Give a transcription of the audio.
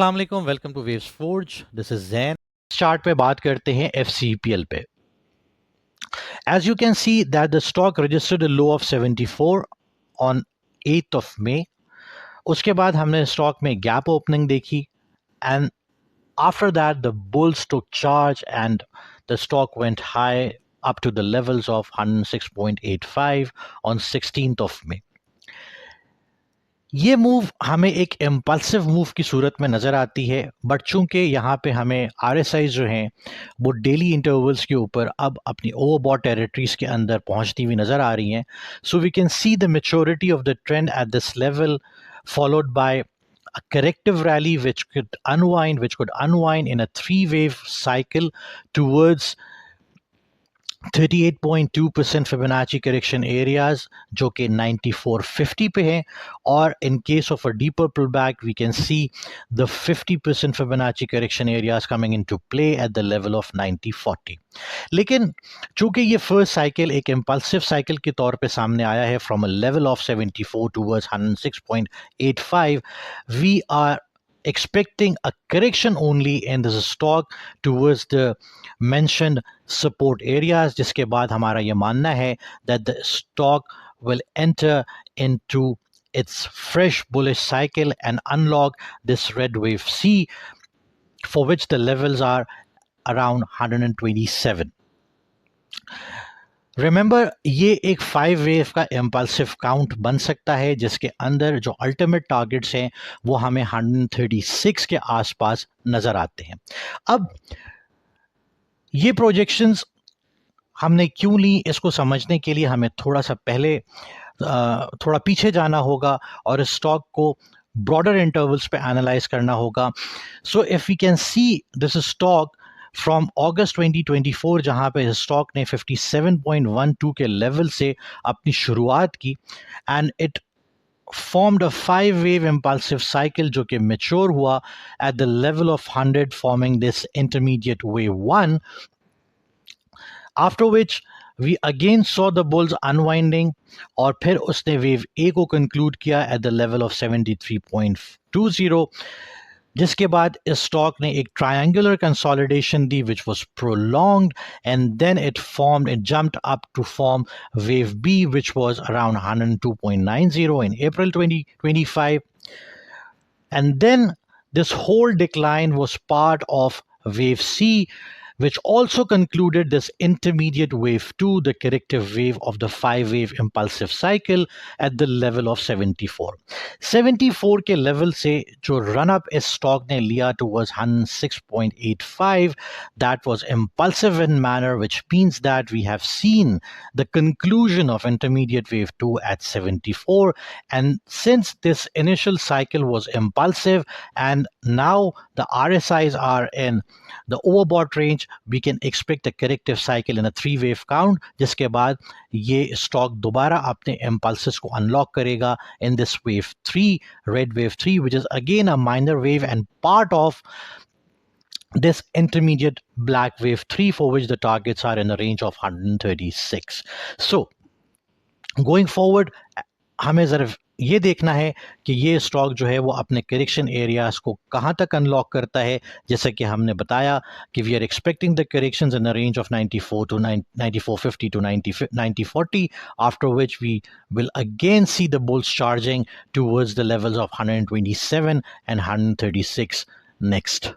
अस्सलाम वालेकुम, welcome to Waves Forge. This is Jain. Chart पे बात करते हैं एफसीपीएल पे। As you can see that the stock registered a low of 74 on 8th of May। उसके बाद हमने स्टॉक में गैप ओपनिंग देखी and after that the bulls took charge and the stock went high up to the levels of 106.85 on 16th of May। ये move हमें एक impulsive move की सूरत में नज़र आती है, बट चूंकि यहाँ पे हमें आरएसआई जो हैं वो डेली इंटरवल्स के ऊपर अब अपनी ओवरबॉट टेरिटरीज के अंदर पहुँचती हुई नज़र आ रही हैं। So we can see the maturity of the trend at this level followed by a corrective rally which could unwind in a three-wave cycle towards 38.2% Fibonacci correction areas जो कि 9450 पे हैं, और in case of a deeper pullback we can see the 50% Fibonacci correction areas coming into play at the level of 9040। लेकिन चूंकि ये first cycle एक impulsive cycle के तौर पे सामने आया है from a level of 74 towards 106.85, we are expecting a correction only in this stock towards the mentioned support areas, जिसके बाद हमारा ये मानना है that the stock will enter into its fresh bullish cycle and unlock this red wave C, for which the levels are around 127। Remember ये एक 5 wave का impulsive count बन सकता है जिसके अंदर जो अल्टीमेट टारगेट्स हैं वो हमें 136 के आसपास नज़र आते हैं। अब ये प्रोजेक्शंस हमने क्यों ली, इसको समझने के लिए हमें थोड़ा सा पहले थोड़ा पीछे जाना होगा और इस स्टॉक को ब्रॉडर इंटरवल्स पे एनालाइज करना होगा। So if we can see this stock from August 2024 जहाँ पे स्टॉक ने 57.12 के लेवल से अपनी शुरुआत की and it formed a 5-wave impulsive cycle जो कि mature हुआ at the level of 100 forming this intermediate wave 1, after which we again saw the bulls unwinding और फिर उसने wave A को conclude किया at the level of 73.20, जिसके बाद इस स्टॉक ने एक triangular consolidation the which was prolonged and then it jumped up to form wave B which was around 102.90 in April 2025, and then this whole decline was part of wave C which also concluded this intermediate wave 2, the corrective wave of the 5-wave impulsive cycle at the level of 74। 74 के level से जो run up इस stock ने लिया towards 106.85, that was impulsive in manner, which means that we have seen the conclusion of intermediate wave 2 at 74, and since this initial cycle was impulsive and now the RSIs are in the overbought range, we can expect a corrective cycle in a 3-wave count, जिसके बाद ये stock दोबारा अपने impulses को unlock करेगा in this wave 3, red wave 3, which is again a minor wave and part of this intermediate black wave 3 for which the targets are in the range of 136। So going forward हमें ज़रा ये देखना है कि ये stock जो है वो अपने करेक्शन एरियाज़ को कहाँ तक अनलॉक करता है। जैसे कि हमने बताया कि we are expecting the corrections in the range of 9450 to 9040, after which we will again see the bulls charging towards the levels of 127 and 136 next।